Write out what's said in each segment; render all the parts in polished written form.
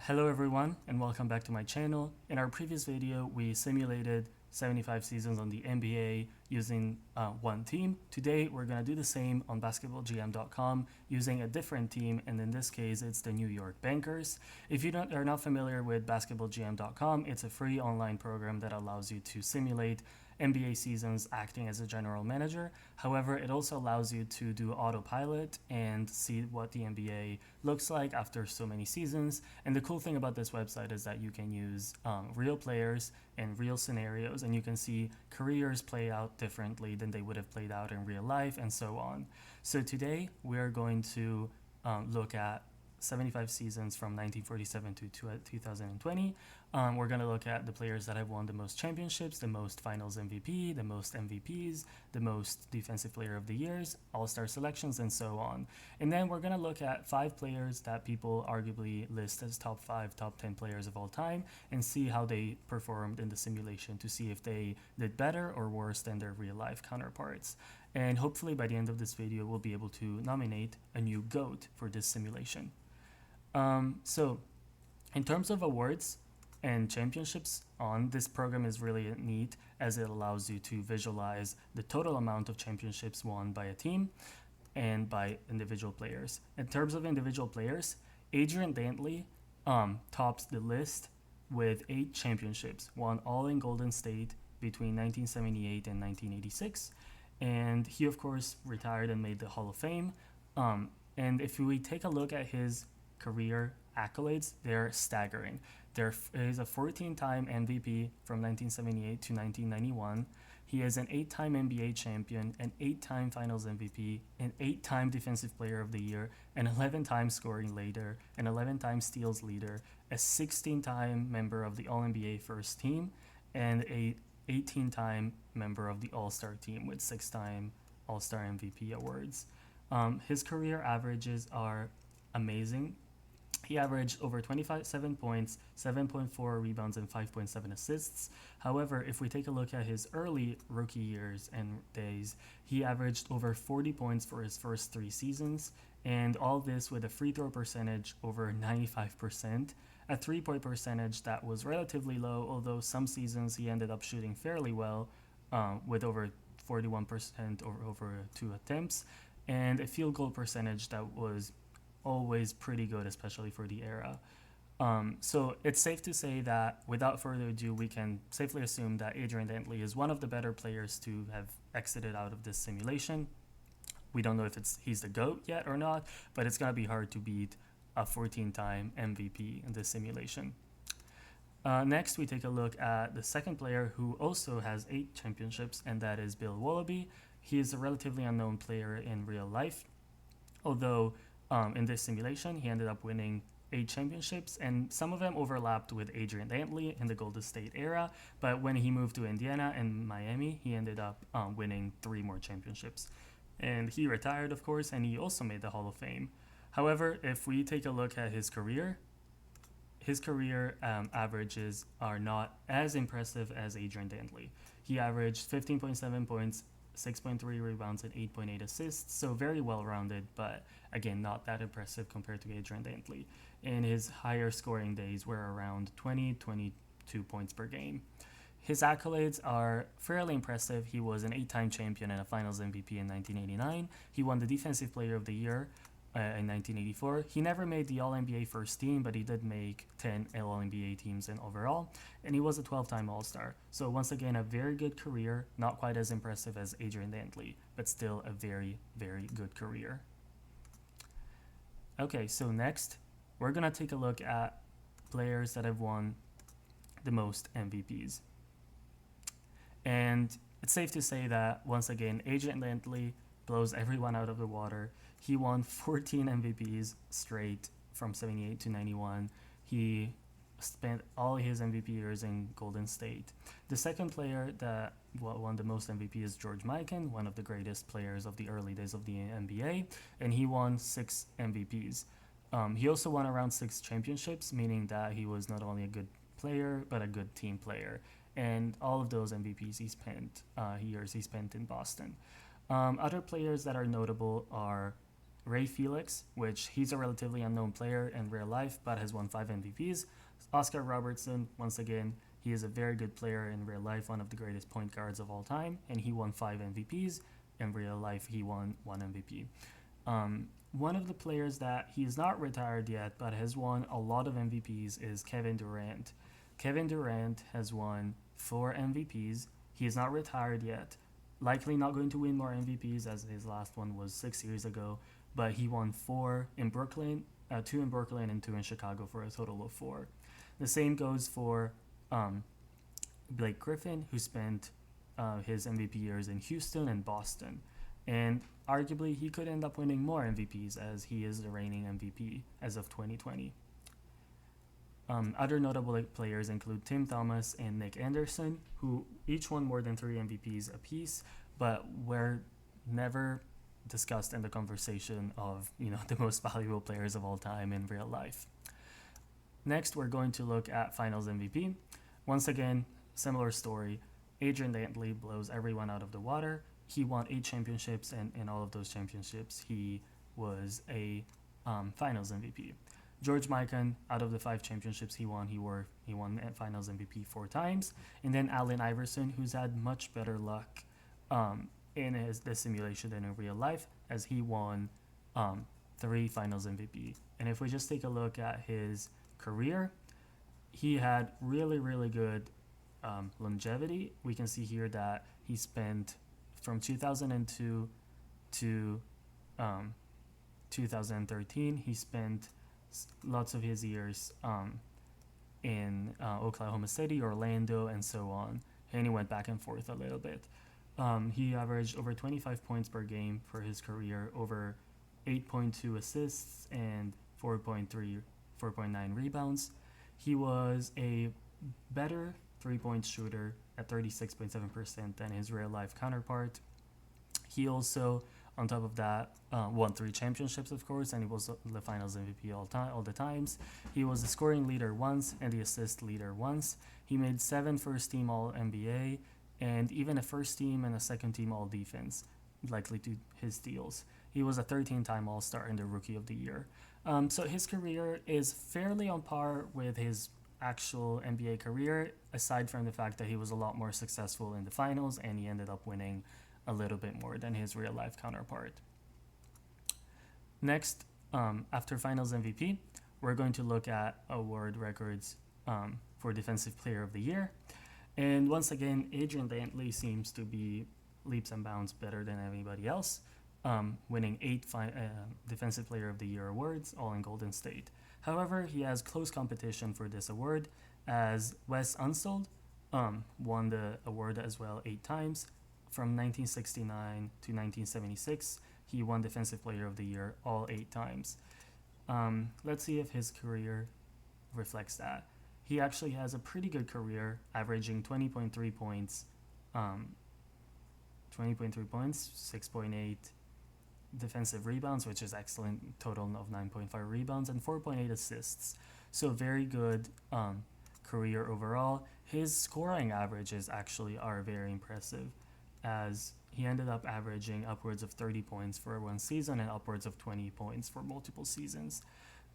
Hello everyone and welcome back to my channel. In our previous video, we simulated 75 seasons on the NBA using one team. Today, we're going to do the same on basketballgm.com using a different team, and in this case, it's the New York Bankers. If you are not familiar with basketballgm.com, it's a free online program that allows you to simulate NBA seasons acting as a general manager. However, it also allows you to do autopilot and see what the NBA looks like after so many seasons. And the cool thing about this website is that you can use real players and real scenarios, and you can see careers play out differently than they would have played out in real life, and so on. So today we're going to look at 75 seasons from 1947 to 2020. We're going to look at the players that have won the most championships, the most finals MVP, the most MVPs, the most defensive player of the years, all-star selections, and so on. And then we're going to look at 5 players that people arguably list as top 5, top 10 players of all time, and see how they performed in the simulation to see if they did better or worse than their real-life counterparts. And hopefully by the end of this video, we'll be able to nominate a new GOAT for this simulation. So in terms of awards and championships on, this program is really neat as it allows you to visualize the total amount of championships won by a team and by individual players. In terms of individual players, Adrian Dantley tops the list with 8 championships, won all in Golden State between 1978 and 1986. And he, of course, retired and made the Hall of Fame. And if we take a look at his career accolades, they're staggering. There is a 14-time MVP from 1978 to 1991. He is an 8-time NBA champion, an 8-time Finals MVP, an 8-time Defensive Player of the Year, an 11-time scoring leader, an 11-time steals leader, a 16-time member of the All-NBA First Team, and a 18-time member of the All-Star Team with 6-time All-Star MVP awards. His career averages are amazing. He averaged over 27 points, 7.4 rebounds, and 5.7 assists. However, if we take a look at his early rookie years and days, he averaged over 40 points for his first 3 seasons, and all this with a free throw percentage over 95%, a 3-point percentage that was relatively low, although some seasons he ended up shooting fairly well with over 41% over 2 attempts, and a field goal percentage that was always pretty good, especially for the era. So it's safe to say that, without further ado, we can safely assume that Adrian Dantley is one of the better players to have exited out of this simulation. We don't know if he's the GOAT yet or not, but it's going to be hard to beat a 14-time MVP in this simulation. Next, we take a look at the second player who also has 8 championships, and that is Bill Wallaby. He is a relatively unknown player in real life, although in this simulation, he ended up winning 8 championships, and some of them overlapped with Adrian Dantley in the Golden State era, but when he moved to Indiana and Miami, he ended up winning 3 more championships. And he retired, of course, and he also made the Hall of Fame. However, if we take a look at his career averages are not as impressive as Adrian Dantley. He averaged 15.7 points, 6.3 rebounds, and 8.8 assists, so very well-rounded, but again, not that impressive compared to Adrian Dantley. And his higher scoring days were around 22 points per game. His accolades are fairly impressive. He was an 8-time champion and a Finals MVP in 1989. He won the Defensive Player of the Year in 1984. He never made the All-NBA First Team, but he did make 10 All-NBA teams in overall, and he was a 12-time All-Star. So once again, a very good career, not quite as impressive as Adrian Dantley, but still a very, very good career. Okay, so next, we're going to take a look at players that have won the most MVPs. And it's safe to say that, once again, Adrian Dantley blows everyone out of the water. He won 14 MVPs straight from 78 to 91. He spent all his MVP years in Golden State. The second player that won the most MVP is George Mikan, one of the greatest players of the early days of the NBA, and he won 6 MVPs. He also won around 6 championships, meaning that he was not only a good player, but a good team player. And all of those MVPs he spent in Boston. Other players that are notable are Ray Felix, which he's a relatively unknown player in real life, but has won 5 MVPs. Oscar Robertson, once again, he is a very good player in real life, one of the greatest point guards of all time, and he won 5 MVPs. In real life, he won 1 MVP. One of the players that he is not retired yet, but has won a lot of MVPs is Kevin Durant. Kevin Durant has won 4 MVPs. He is not retired yet. Likely not going to win more MVPs, as his last one was 6 years ago, but he won 4 in Brooklyn, 2 in Brooklyn and 2 in Chicago for a total of 4. The same goes for Blake Griffin, who spent his MVP years in Houston and Boston. And arguably, he could end up winning more MVPs, as he is the reigning MVP as of 2020. Other notable players include Tim Thomas and Nick Anderson, who each won more than 3 MVPs apiece, but were never discussed in the conversation of the most valuable players of all time in real life. Next, we're going to look at Finals MVP. Once again, similar story. Adrian Dantley blows everyone out of the water. He won 8 championships, and in all of those championships, he was a Finals MVP. George Mikan, out of the 5 championships he won, he won Finals MVP 4 times. And then Allen Iverson, who's had much better luck in the simulation than in real life, as he won 3 Finals MVP. And if we just take a look at his career, he had really, really good longevity. We can see here that he spent from 2002 to 2013, he spent lots of his years in Oklahoma City, Orlando, and so on. And he went back and forth a little bit. He averaged over 25 points per game for his career, over 8.2 assists and 4.9 rebounds. He was a better three-point shooter at 36.7% than his real-life counterpart. He also, on top of that, won 3 championships, of course, and he was the Finals MVP all the times. He was the scoring leader once and the assist leader once. He made 7 first-team All-NBA and even a first-team and a second-team All-Defense, likely to his steals. He was a 13-time All-Star and the Rookie of the Year. So his career is fairly on par with his actual NBA career, aside from the fact that he was a lot more successful in the finals and he ended up winning a little bit more than his real-life counterpart. Next, after Finals MVP, we're going to look at award records for Defensive Player of the Year. And once again, Adrian Dantley seems to be leaps and bounds better than anybody else, winning 8 Defensive Player of the Year awards, all in Golden State. However, he has close competition for this award, as Wes Unseld won the award as well 8 times. From 1969 to 1976, he won Defensive Player of the Year all 8 times. Let's see if his career reflects that. He actually has a pretty good career, averaging 20.3 points, 6.8 defensive rebounds, which is excellent, total of 9.5 rebounds, and 4.8 assists. So very good career overall. His scoring averages actually are very impressive, as he ended up averaging upwards of 30 points for one season and upwards of 20 points for multiple seasons.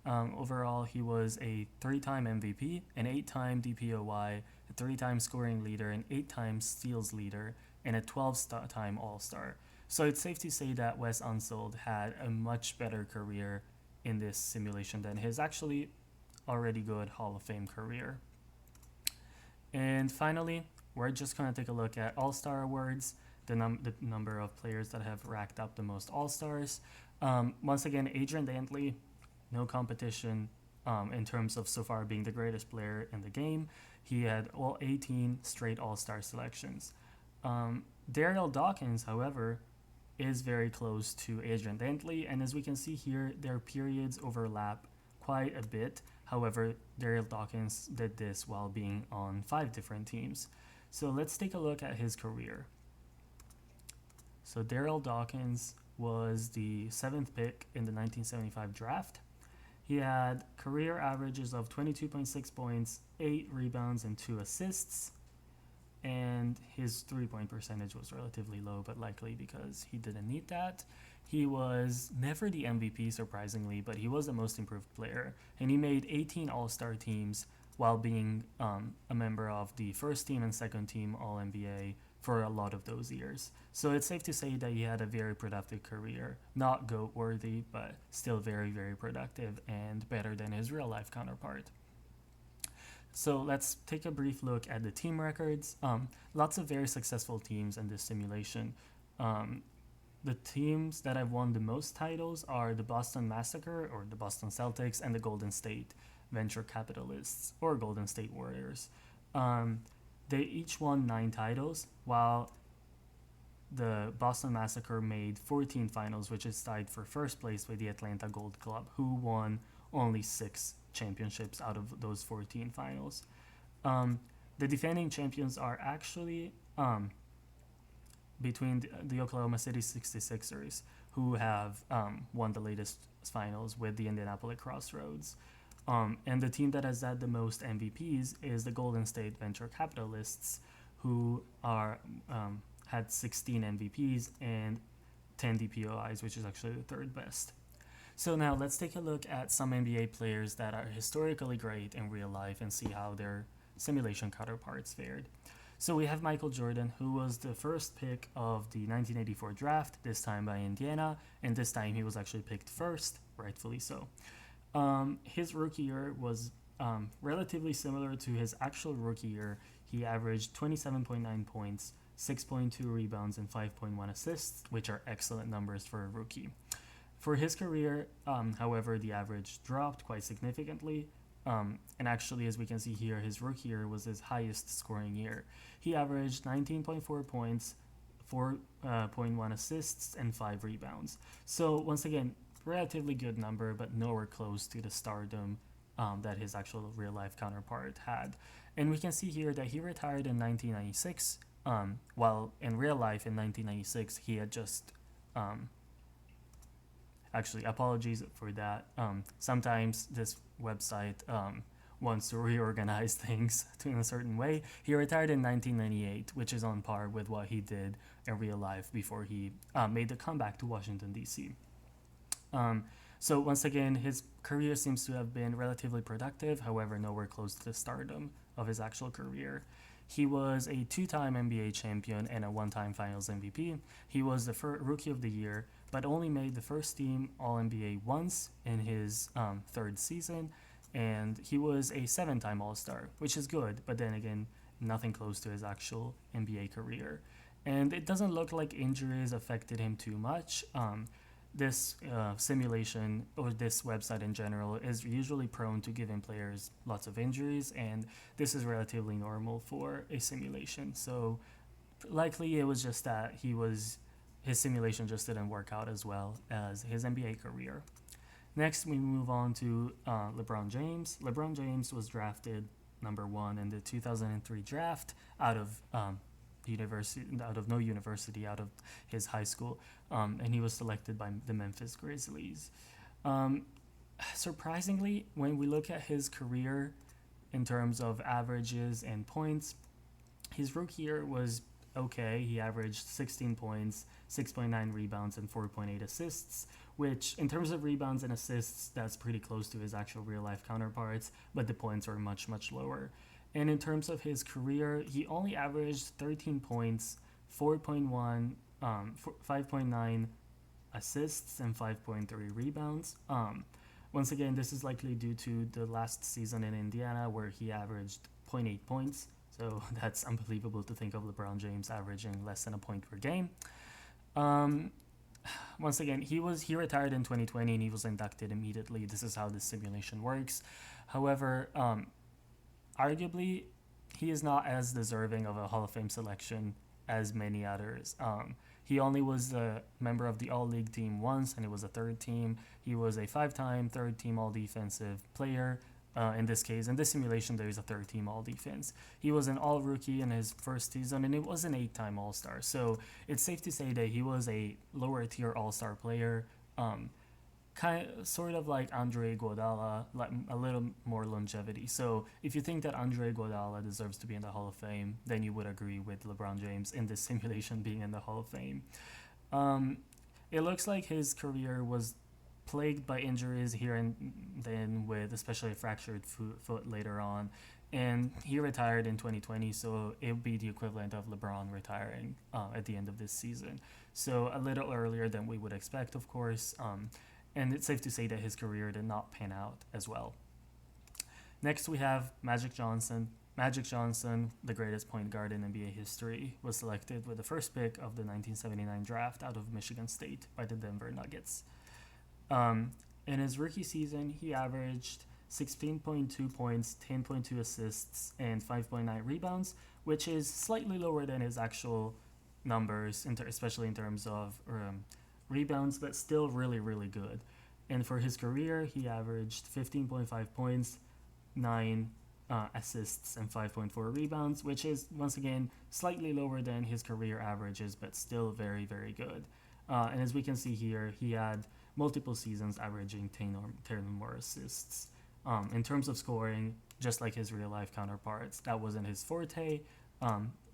Overall, he was a 3-time MVP, an 8-time DPOY, a 3-time scoring leader, an 8-time steals leader, and a 12-time All-Star. So it's safe to say that Wes Unseld had a much better career in this simulation than his actually already good Hall of Fame career. And finally, we're just going to take a look at All-Star awards, the number of players that have racked up the most All-Stars. Once again, Adrian Dantley, no competition in terms of so far being the greatest player in the game. He had all 18 straight All-Star selections. Daryl Dawkins, however, is very close to Adrian Dantley, and as we can see here, their periods overlap quite a bit. However, Daryl Dawkins did this while being on 5 different teams. So let's take a look at his career. So Daryl Dawkins was the 7th pick in the 1975 draft. He had career averages of 22.6 points, 8 rebounds, and 2 assists. And his 3-point percentage was relatively low, but likely because he didn't need that. He was never the MVP, surprisingly, but he was the most improved player, and he made 18 All-Star teams while being a member of the first team and second team All-NBA for a lot of those years. So it's safe to say that he had a very productive career. Not GOAT worthy, but still very, very productive and better than his real life counterpart. So let's take a brief look at the team records. Lots of very successful teams in this simulation. The teams that have won the most titles are the Boston Massacre, or the Boston Celtics, and the Golden State Venture Capitalists, or Golden State Warriors. They each won 9 titles, while the Boston Massacre made 14 finals, which is tied for first place with the Atlanta Gold Club, who won only 6 championships out of those 14 finals. The defending champions are actually between the Oklahoma City 66ers, who have won the latest finals with the Indianapolis Crossroads. And the team that has had the most MVPs is the Golden State Venture Capitalists, who are had 16 MVPs and 10 DPOIs, which is actually the third best. So now let's take a look at some NBA players that are historically great in real life and see how their simulation counterparts fared. So we have Michael Jordan, who was the first pick of the 1984 draft, this time by Indiana, and this time he was actually picked first, rightfully so. His rookie year was relatively similar to his actual rookie year. He averaged 27.9 points, 6.2 rebounds, and 5.1 assists, which are excellent numbers for a rookie. For his career, however, the average dropped quite significantly. And actually, as we can see here, his rookie year was his highest scoring year. He averaged 19.4 points, 4.1 assists, and 5 rebounds. So once again, relatively good number, but nowhere close to the stardom that his actual real-life counterpart had. And we can see here that he retired in 1996, while in real life in 1996, he had just... Actually, apologies for that. Sometimes this website wants to reorganize things in a certain way. He retired in 1998, which is on par with what he did in real life before he made the comeback to Washington, D.C. So once again, his career seems to have been relatively productive, however, nowhere close to the stardom of his actual career. He was a 2-time NBA champion and a 1-time Finals MVP. He was the Rookie of the Year, but only made the first team All-NBA once in his third season, and he was a 7-time All-Star, which is good, but then again, nothing close to his actual NBA career. And it doesn't look like injuries affected him too much. This simulation, or this website in general, is usually prone to giving players lots of injuries, and this is relatively normal for a simulation. So likely it was just that his simulation just didn't work out as well as his NBA career. Next, we move on to LeBron James. LeBron James was drafted number 1 in the 2003 draft out of his high school, and he was selected by the Memphis Grizzlies. Surprisingly, when we look at his career in terms of averages and points, his rookie year was okay. He averaged 16 points, 6.9 rebounds, and 4.8 assists, which in terms of rebounds and assists, that's pretty close to his actual real-life counterparts, but the points are much, much lower. And in terms of his career, he only averaged 13 points, 5.9 assists, and 5.3 rebounds. Once again, this is likely due to the last season in Indiana where he averaged 0.8 points. So that's unbelievable to think of LeBron James averaging less than a point per game. Once again, he retired in 2020 and he was inducted immediately. This is how this simulation works. However, arguably, he is not as deserving of a Hall of Fame selection as many others. He only was a member of the All-League team once, and it was a third team. He was a 5-time third-team All-Defensive player. In this case, in this simulation, there is a third-team All-Defense. He was an All-Rookie in his first season, and it was an 8-time All-Star. So it's safe to say that he was a lower-tier All-Star player, sort of like Andre Iguodala, like a little more longevity. So if you think that Andre Iguodala deserves to be in the Hall of Fame, then you would agree with LeBron James in this simulation being in the Hall of Fame. it looks like his career was plagued by injuries here and then, with especially a fractured foot later on. And he retired in 2020, so it would be the equivalent of LeBron retiring at the end of this season. So a little earlier than we would expect, of course. And it's safe to say that his career did not pan out as well. Next, we have Magic Johnson. Magic Johnson, the greatest point guard in NBA history, was selected with the first pick of the 1979 draft out of Michigan State by the Denver Nuggets. In his rookie season, he averaged 16.2 points, 10.2 assists, and 5.9 rebounds, which is slightly lower than his actual numbers, especially in terms of rebounds, but still really, really good. And for his career, he averaged 15.5 points, 9 assists, and 5.4 rebounds, which is, once again, slightly lower than his career averages, but still very, very good. And as we can see here, he had multiple seasons averaging 10 or more assists. In terms of scoring, just like his real-life counterparts, that wasn't his forte.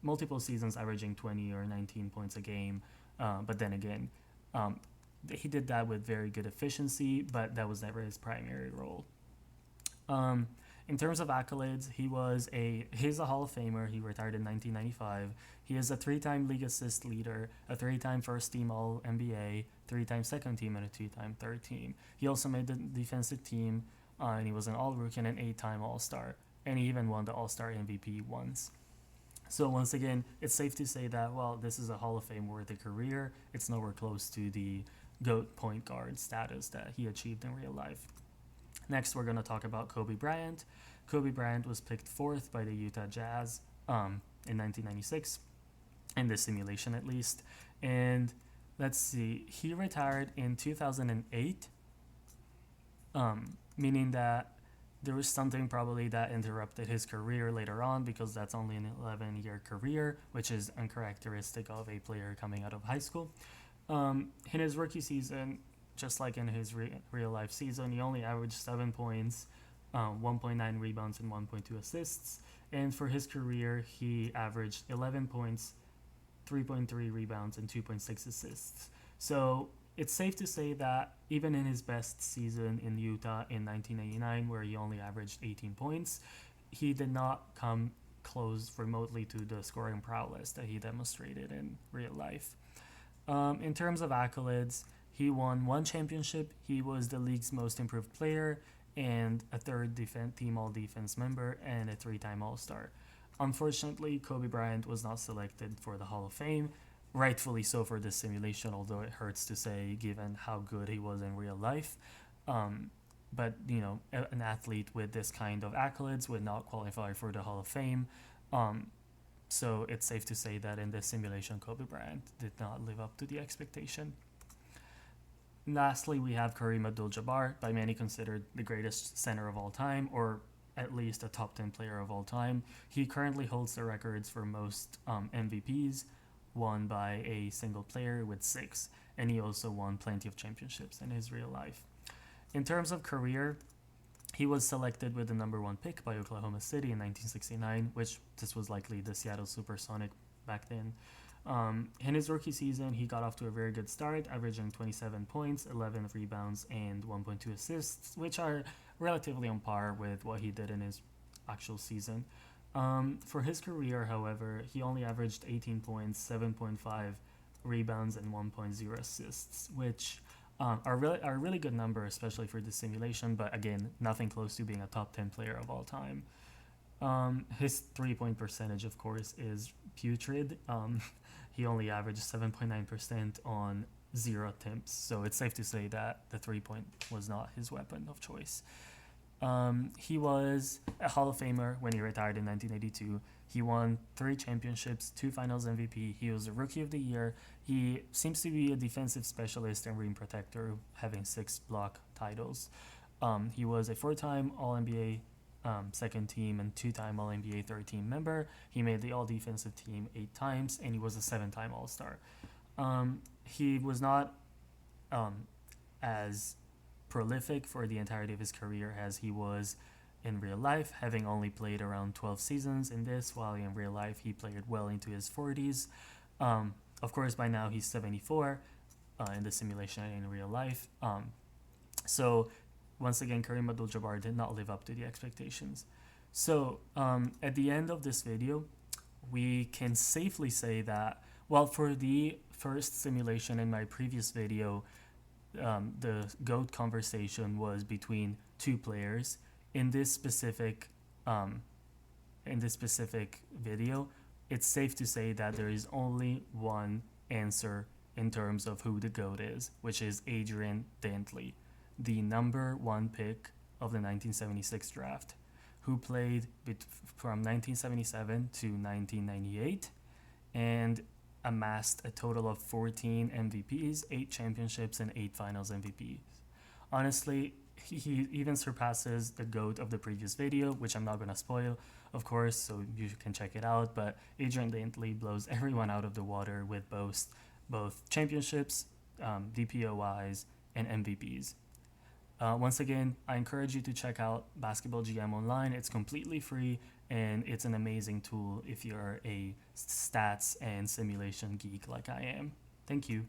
Multiple seasons averaging 20 or 19 points a game, but then again, he did that with very good efficiency, but that was never his primary role. In terms of accolades, he's a Hall of Famer. He retired in 1995. He is a 3-time league assist leader, a 3-time first-team All-NBA, 3-time second team, and a 2-time third team. He also made the defensive team, and he was an All-Rookie and an 8-time All-Star, and he even won the All-Star MVP once. So once again, it's safe to say that, well, this is a Hall of Fame-worthy career. It's nowhere close to the GOAT point guard status that he achieved in real life. Next, we're going to talk about Kobe Bryant. Kobe Bryant was picked 4th by the Utah Jazz in 1996, in this simulation at least. And let's see, he retired in 2008, meaning that there was something probably that interrupted his career later on, because that's only an 11-year career, which is uncharacteristic of a player coming out of high school. In his rookie season, just like in his real-life season, he only averaged 7 points, 1.9 rebounds, and 1.2 assists. And for his career, he averaged 11 points, 3.3 rebounds, and 2.6 assists. So it's safe to say that even in his best season in Utah in 1989, where he only averaged 18 points, he did not come close remotely to the scoring prowess that he demonstrated in real life. In terms of accolades, he won 1 championship. He was the league's most improved player and a 3rd team all-defense member and a 3-time All-Star. Unfortunately, Kobe Bryant was not selected for the Hall of Fame, rightfully so for this simulation, although it hurts to say given how good he was in real life. But, an athlete with this kind of accolades would not qualify for the Hall of Fame. So it's safe to say that in this simulation, Kobe Bryant did not live up to the expectation. Lastly, we have Kareem Abdul-Jabbar, by many considered the greatest center of all time, or at least a top 10 player of all time. He currently holds the records for most MVPs, won by a single player with 6, and he also won plenty of championships in his real life. In terms of career, he was selected with the number 1 pick by Oklahoma City in 1969, which this was likely the Seattle Supersonic back then. In his rookie season, he got off to a very good start, averaging 27 points, 11 rebounds, and 1.2 assists, which are relatively on par with what he did in his actual season. For his career, however, he only averaged 18 points, 7.5 rebounds, and 1.0 assists, which are a really good number, especially for this simulation, but again, nothing close to being a top 10 player of all time. His 3-point percentage, of course, is putrid. He only averaged 7.9% on 0 attempts, so it's safe to say that the 3-point was not his weapon of choice. He was a Hall of Famer when he retired in 1982. He won 3 championships, 2 Finals MVP. He was a Rookie of the Year. He seems to be a defensive specialist and rim protector, having 6 block titles. He was a 4-time All-NBA second team and 2-time All-NBA third team member. He made the All-Defensive team 8 times, and he was a 7-time All-Star. He was not as prolific for the entirety of his career as he was in real life, having only played around 12 seasons in this, while in real life he played well into his 40s. Of course, by now he's 74, in the simulation and in real life. So once again, Kareem Abdul-Jabbar did not live up to the expectations. So at the end of this video, we can safely say that, well, for the first simulation in my previous video, the GOAT conversation was between two players. In this specific video, it's safe to say that there is only one answer in terms of who the GOAT is, which is Adrian Dantley, the number 1 pick of the 1976 draft, who played from 1977 to 1998 and amassed a total of 14 MVPs, 8 championships, and 8 finals MVPs. Honestly, he even surpasses the GOAT of the previous video, which I'm not going to spoil, of course, so you can check it out. But Adrian Dantley blows everyone out of the water with both championships, DPOYs, and MVPs. Once again, I encourage you to check out Basketball GM online. It's completely free, and it's an amazing tool if you're a stats and simulation geek like I am. Thank you.